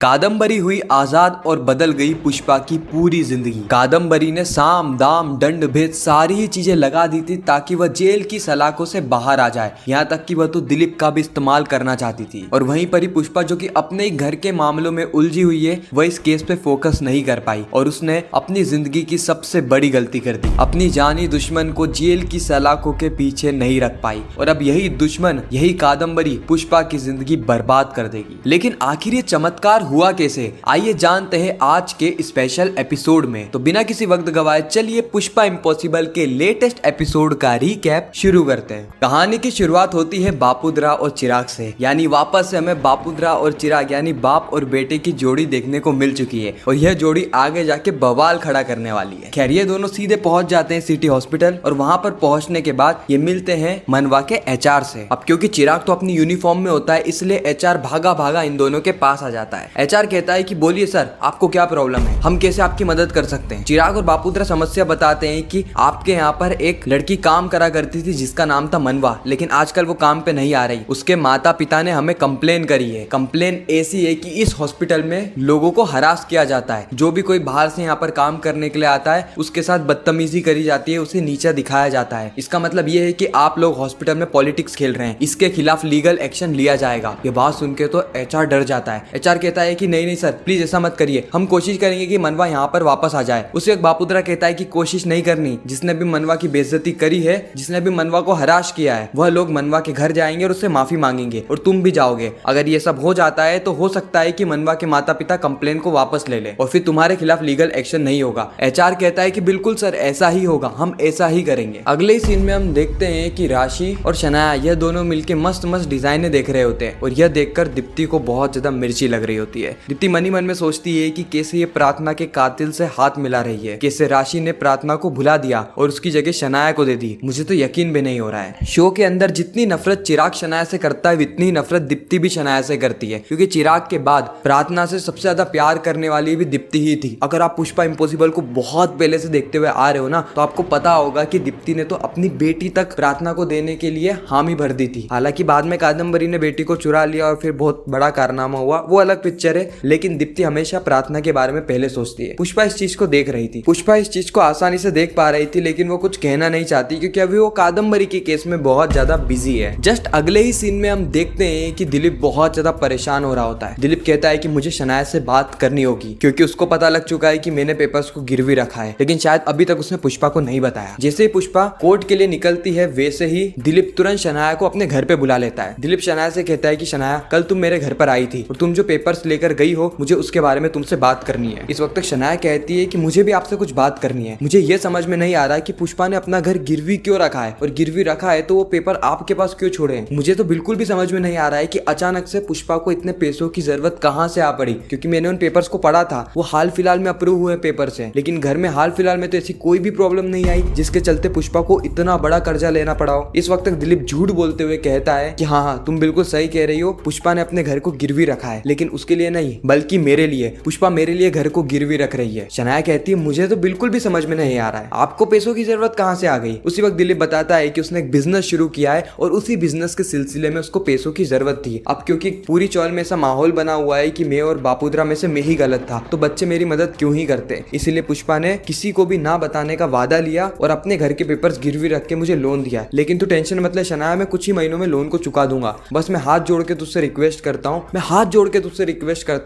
कादम्बरी हुई आजाद और बदल गई पुष्पा की पूरी जिंदगी। कादम्बरी ने साम दाम दंड भेद सारी ही चीजें लगा दी थी ताकि वह जेल की सलाखों से बाहर आ जाए। यहाँ तक कि वह तो दिलीप का भी इस्तेमाल करना चाहती थी। और वहीं पर ही पुष्पा, जो कि अपने ही घर के मामलों में उलझी हुई है, वह इस केस पे फोकस नहीं कर पाई और उसने अपनी जिंदगी की सबसे बड़ी गलती कर दी। अपनी जानी दुश्मन को जेल की सलाखों के पीछे नहीं रख पाई और अब यही दुश्मन, यही कादम्बरी पुष्पा की जिंदगी बर्बाद कर देगी। लेकिन आखिर ये चमत्कार हुआ कैसे, आइए जानते हैं आज के स्पेशल एपिसोड में। तो बिना किसी वक्त गवाए चलिए पुष्पा इम्पॉसिबल के लेटेस्ट एपिसोड का रीकैप शुरू करते हैं। कहानी की शुरुआत होती है बापूद्रा और चिराग से, यानी वापस से हमें बापूद्रा और चिराग यानी बाप और बेटे की जोड़ी देखने को मिल चुकी है और यह जोड़ी आगे जाके बवाल खड़ा करने वाली है। खैर, ये दोनों सीधे पहुंच जाते हैं सिटी हॉस्पिटल और वहां पर पहुंचने के बाद ये मिलते हैं मनवा के एचआर से। अब क्योंकि चिराग तो अपनी यूनिफॉर्म में होता है, इसलिए एचआर भागा भागा इन दोनों के पास आ जाता है। एचआर कहता है कि बोलिए सर, आपको क्या प्रॉब्लम है, हम कैसे आपकी मदद कर सकते हैं। चिराग और बापूद्रा समस्या बताते हैं कि आपके यहाँ पर एक लड़की काम करा करती थी जिसका नाम था मनवा, लेकिन आजकल वो काम पे नहीं आ रही। उसके माता पिता ने हमें कंप्लेन करी है। कंप्लेन ऐसी है कि इस हॉस्पिटल में लोगों को हरास किया जाता है। जो भी कोई बाहर से यहाँ पर काम करने के लिए आता है उसके साथ बदतमीजी करी जाती है, उसे नीचा दिखाया जाता है। इसका मतलब ये है कि आप लोग हॉस्पिटल में पॉलिटिक्स खेल रहे हैं, इसके खिलाफ लीगल एक्शन लिया जाएगा। ये बात सुन के तो एचआर डर जाता है। एचआर कहता है कि नहीं सर, प्लीज ऐसा मत करिए, हम कोशिश करेंगे कि मनवा यहाँ पर वापस आ जाए। उसे एक बापूद्रा कहता है कि कोशिश नहीं करनी, जिसने भी मनवा की बेइज्जती करी है, जिसने भी मनवा को हराश किया है, वह लोग मनवा के घर जाएंगे और उससे माफी मांगेंगे और तुम भी जाओगे। अगर ये सब हो जाता है तो हो सकता है कि मनवा के माता पिता कंप्लेन को वापस ले ले और फिर तुम्हारे खिलाफ लीगल एक्शन नहीं होगा। एचआर कहता है कि बिल्कुल सर, ऐसा ही होगा, हम ऐसा ही करेंगे। अगले ही सीन में हम देखते हैं कि राशि और शनाया यह दोनों मिलकर मस्त मस्त डिजाइने देख रहे होते हैं और यह देखकर दीप्ति को बहुत ज्यादा मिर्ची लग रही होती है। दीप्ति मन ही मन में सोचती है कि कैसे ये प्रार्थना के कातिल से हाथ मिला रही है, कैसे राशि ने प्रार्थना को भुला दिया और उसकी जगह शनाया को दे दी। मुझे तो यकीन भी नहीं हो रहा है। शो के अंदर जितनी नफरत चिराग शनाया से करता है, उतनी नफरत दीप्ति भी शनाया से करती है, क्योंकि चिराग के बाद प्रार्थना से सबसे ज्यादा प्यार करने वाली भी दीप्ति ही थी। अगर आप पुष्पा इम्पॉसिबल को बहुत पहले से देखते हुए आ रहे हो ना, तो आपको पता होगा कि दीप्ति ने तो अपनी बेटी तक प्रार्थना को देने के लिए हामी भर दी थी। हालांकि बाद में कादम्बरी ने बेटी को चुरा लिया और फिर बहुत बड़ा कारनामा हुआ, वो अलग पिक्चर है, लेकिन दीप्ति हमेशा प्रार्थना के बारे में पहले सोचती है। पुष्पा इस चीज को देख रही थी। पुष्पा इस चीज को आसानी से देख पा रही थी, लेकिन वो कुछ कहना नहीं चाहती क्योंकि अभी वो कादम्बरी के केस में बहुत ज्यादा बिजी है। जस्ट अगले ही सीन में हम देखते हैं कि दिलीप बहुत ज्यादा परेशान हो रहा होता है। दिलीप कहता है कि मुझे शनाया से बात करनी होगी क्योंकि उसको पता लग चुका है कि मैंने पेपर्स को गिरवी रखा है, लेकिन शायद अभी तक उसने पुष्पा को नहीं बताया। जैसे ही पुष्पा कोर्ट के लिए निकलती है, वैसे ही दिलीप तुरंत शनाया को अपने घर पे बुला लेता है। दिलीप शनाया से कहता है कि शनाया, कल तुम मेरे घर पर आई थी और तुम जो पेपर्स लेकर गई हो, मुझे उसके बारे में तुमसे बात करनी है। इस वक्त तक शनाया कहती है कि मुझे भी आपसे कुछ बात करनी है। मुझे ये समझ में नहीं आ रहा है कि पुष्पा ने अपना घर गिरवी क्यों रखा है, और गिरवी रखा है तो वो पेपर आपके पास क्यों छोड़े हैं। मुझे तो बिल्कुल भी समझ में नहीं आ रहा है कि अचानक से पुष्पा को इतने पैसों की जरूरत कहाँ से आ पड़ी, क्योंकि मैंने उन पेपर्स को पढ़ा था, वो हाल फिलहाल में अप्रूव हुए पेपर्स हैं, लेकिन घर में हाल फिलहाल में तो ऐसी कोई भी प्रॉब्लम नहीं आई जिसके चलते पुष्पा को इतना बड़ा कर्जा लेना पड़ा हो। इस वक्त तक दिलीप झूठ बोलते हुए कहता है कि हाँ, तुम बिल्कुल सही कह रही हो, पुष्पा ने अपने घर को गिरवी रखा है, लेकिन उसके लिए नहीं बल्कि मेरे लिए। पुष्पा मेरे लिए घर को गिरवी रख रही है। शनाया कहती है मुझे तो बिल्कुल भी समझ में नहीं आ रहा है, आपको पैसों की जरूरत कहाँ से आ गई। उसी वक्त दिलीप बताता है कि उसने एक बिजनेस शुरू किया है और उसी बिजनेस के सिलसिले में उसको पैसों की जरूरत थी। अब क्योंकि पूरी चौल में ऐसा माहौल बना हुआ है कि मैं और बापूद्रा में से मैं ही गलत था, तो बच्चे मेरी मदद क्यों ही करते। इसीलिए पुष्पा ने किसी को भी ना बताने का वादा लिया और अपने घर के पेपर्स गिरवी रख के मुझे लोन दिया। लेकिन तू टेंशन मत ले शनाया, मैं कुछ ही महीनों में लोन को चुका दूंगा। बस मैं हाथ जोड़ के तुझसे रिक्वेस्ट करता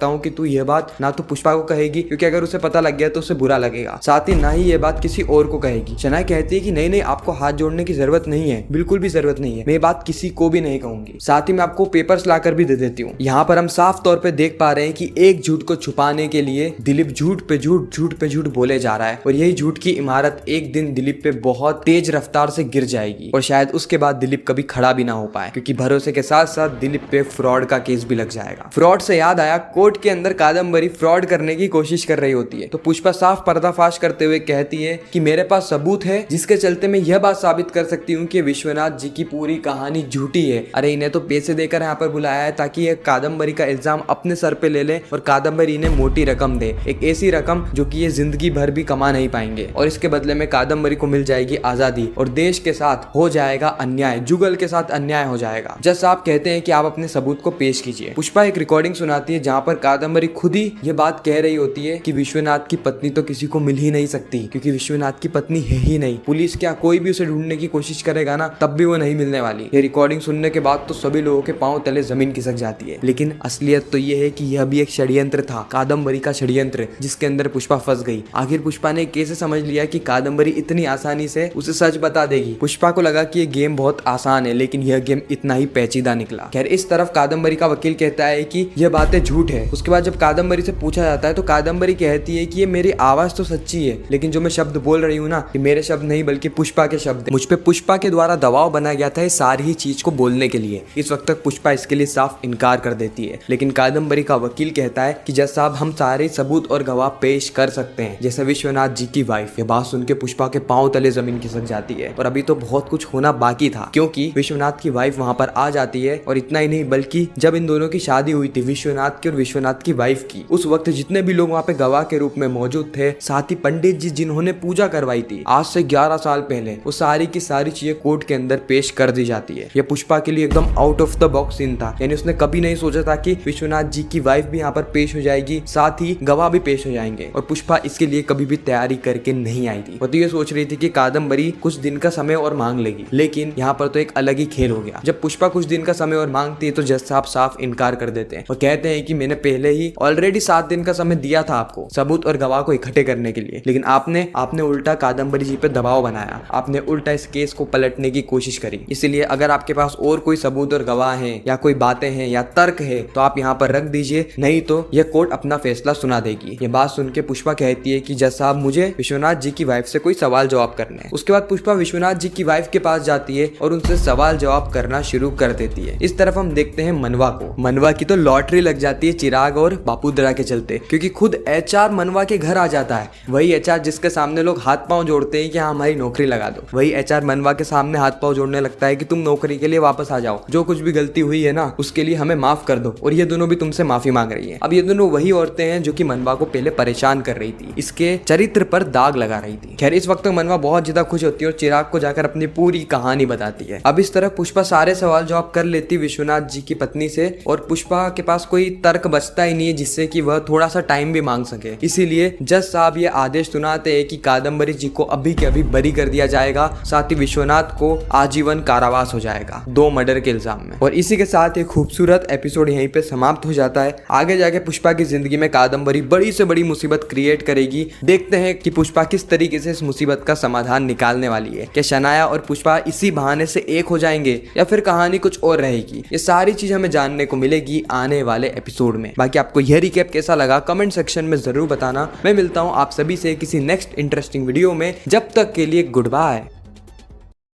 हूँ कि तू ये बात ना तो पुष्पा को कहेगी, क्योंकि अगर उसे पता लग गया तो उसे बुरा लगेगा, साथ ही ना ही ये बात किसी और को कहेगी। शनाया कहती है कि नहीं, आपको हाथ जोड़ने की जरूरत नहीं है, बिल्कुल भी जरूरत नहीं है, मैं ये बात किसी को भी नहीं कहूंगी, साथ ही मैं आपको पेपर्स लाकर भी दे देती हूँ। यहाँ पर हम साफ तौर पे देख पा रहे हैं कि एक झूठ को छुपाने के लिए दिलीप झूठ पे झूठ बोले जा रहा है और यही झूठ की इमारत एक दिन दिलीप पे बहुत तेज रफ्तार से गिर जाएगी और शायद उसके बाद दिलीप कभी खड़ा भी ना हो पाए, क्योंकि भरोसे के साथ साथ दिलीप पे फ्रॉड का केस भी लग जाएगा। फ्रॉड से याद आया, कोर्ट के अंदर कादम्बरी फ्रॉड करने की कोशिश कर रही होती है, तो पुष्पा साफ पर्दाफाश करते हुए कहती है कि मेरे पास सबूत है जिसके चलते मैं यह बात साबित कर सकती हूँ कि विश्वनाथ जी की पूरी कहानी झूठी है। अरे इन्हें तो पैसे देकर यहाँ पर बुलाया है ताकि ये कादम्बरी का इल्जाम अपने सर पे ले ले और कादम्बरी इन्हें मोटी रकम दे, एक ऐसी रकम जो कि ये जिंदगी भर भी कमा नहीं पाएंगे, और इसके बदले में कादम्बरी को मिल जाएगी आजादी और देश के साथ हो जाएगा अन्याय, जुगल के साथ अन्याय हो जाएगा। जज साहब कहते हैं कि आप अपने सबूत को पेश कीजिए। पुष्पा एक रिकॉर्डिंग सुनाती है जहाँ पर कादम्बरी खुद ही ये बात कह रही होती है कि विश्वनाथ की पत्नी तो किसी को मिल ही नहीं सकती, क्योंकि विश्वनाथ की पत्नी है ही नहीं। पुलिस क्या कोई भी उसे ढूंढने की कोशिश करेगा ना, तब भी वो नहीं मिलने वाली। ये रिकॉर्डिंग सुनने के बाद तो सभी लोगों के पांव तले जमीन खिसक जाती है। लेकिन असलियत तो ये है कि यह भी एक षड्यंत्र था, कादम्बरी का षड्यंत्र, जिसके अंदर पुष्पा फंस गई। आखिर पुष्पा ने कैसे समझ लिया कि कादम्बरी इतनी आसानी से उसे सच बता देगी। पुष्पा को लगा कि ये गेम बहुत आसान है, लेकिन यह गेम इतना ही पेचीदा निकला। खैर, इस तरफ कादम्बरी का वकील कहता है कि यह बातें झूठ है। उसके बाद जब कादम्बरी से पूछा जाता है तो कादम्बरी कहती है कि ये मेरी आवाज तो सच्ची है, लेकिन जो मैं शब्द बोल रही हूँ ना, ये मेरे शब्द नहीं बल्कि पुष्पा के शब्द है। मुझ पे पुष्पा के द्वारा दबाव बना गया था सारी ही चीज को बोलने के लिए। इस वक्त तक पुष्पा इसके लिए साफ इनकार कर देती है, लेकिन कादम्बरी का वकील कहता है कि जज साहब, हम सारे सबूत और गवाह पेश कर सकते हैं, जैसे विश्वनाथ जी की वाइफ। ये बात सुन के पुष्पा के पांव तले जमीन खिसक जाती है। और अभी तो बहुत कुछ होना बाकी था, क्योंकि विश्वनाथ की वाइफ वहां पर आ जाती है। और इतना ही नहीं, बल्कि जब इन दोनों की शादी हुई थी, विश्वनाथ की और विश्वनाथ की वाइफ की, उस वक्त जितने भी लोग वहाँ पे गवाह के रूप में मौजूद थे, साथ ही पंडित जी जिन्होंने पूजा करवाई थी आज से 11 साल पहले, वो सारी की सारी चीजें कोर्ट के अंदर पेश कर दी जाती है। यह पुष्पा के लिए एकदम out of the box scene था, यानी उसने कभी नहीं सोचा था कि विश्वनाथ जी की वाइफ भी यहाँ पर पेश हो जाएगी, साथ ही गवाह भी पेश हो जाएंगे। और पुष्पा इसके लिए कभी भी तैयारी करके नहीं आई थी। वो तो ये सोच रही थी कि कादम्बरी कुछ दिन का समय और मांग लेगी, लेकिन यहाँ पर तो एक अलग ही खेल हो गया। जब पुष्पा कुछ दिन का समय और मांगती है तो जज साहब साफ इनकार कर देते हैं और कहते हैं कि मैंने पहले ही ऑलरेडी 7 दिन का समय दिया था आपको सबूत और गवाह को इकट्ठे करने के लिए, लेकिन आपने उल्टा कादम्बरी जी पे दबाव बनाया, आपने उल्टा इस केस को पलटने की कोशिश करी। इसलिए अगर आपके पास और कोई सबूत और गवाह हैं या कोई बातें हैं या तर्क है तो आप यहाँ पर रख दीजिए, नहीं तो यह कोर्ट अपना फैसला सुना देगी। ये बात सुन के पुष्पा कहती है कि जज साहब, मुझे विश्वनाथ जी की वाइफ से कोई सवाल जवाब करने हैं। उसके बाद पुष्पा विश्वनाथ जी की वाइफ के पास जाती है और उनसे सवाल जवाब करना शुरू कर देती है। इस तरफ हम देखते हैं मनवा को। मनवा की तो लॉटरी लग जाती है चिराग और बापूदरा के चलते, क्योंकि खुद एचआर मनवा के घर आ जाता है। वही एचआर जिसके सामने लोग हाथ पांव जोड़ते हैं कि हाँ हमारी नौकरी लगा दो, वही एचआर मनवा के सामने हाथ पांव जोड़ने लगता है कि तुम नौकरी के लिए वापस आ जाओ, जो कुछ भी गलती हुई है ना उसके लिए हमें माफ कर दो। और ये दोनों भी तुमसे माफी मांग रही है। अब ये दोनों वही औरतें हैं जो कि मनवा को पहले परेशान कर रही थी, इसके चरित्र पर दाग लगा रही थी। खैर, इस वक्त मनवा बहुत ज्यादा खुश होती है और चिराग को जाकर अपनी पूरी कहानी बताती है। अब इस तरह पुष्पा सारे सवाल जवाब कर लेती विश्वनाथ जी की पत्नी से, और पुष्पा के पास कोई तर्क बचता ही नहीं है जिससे कि वह थोड़ा सा टाइम भी मांग सके। इसीलिए जज साहब ये आदेश सुनाते हैं कि कादम्बरी जी को अभी के अभी बरी कर दिया जाएगा, साथ ही विश्वनाथ को आजीवन कारावास हो जाएगा 2 मर्डर के इल्जाम में। और इसी के साथ एक खूबसूरत एपिसोड यहीं पे समाप्त हो जाता है। आगे जाके पुष्पा की जिंदगी में कादम्बरी बड़ी से बड़ी मुसीबत क्रिएट करेगी। देखते हैं कि पुष्पा किस तरीके से इस मुसीबत का समाधान निकालने वाली है। क्या शनाया और पुष्पा इसी बहाने से एक हो जाएंगे या फिर कहानी कुछ और रहेगी? ये सारी चीज हमें जानने को मिलेगी आने वाले एपिसोड में। बाकी आपको यह रिकैप कैसा लगा कमेंट सेक्शन में जरूर बताना। मैं मिलता हूँ आप सभी से किसी नेक्स्ट इंटरेस्टिंग वीडियो में। जब तक के लिए गुड बाय।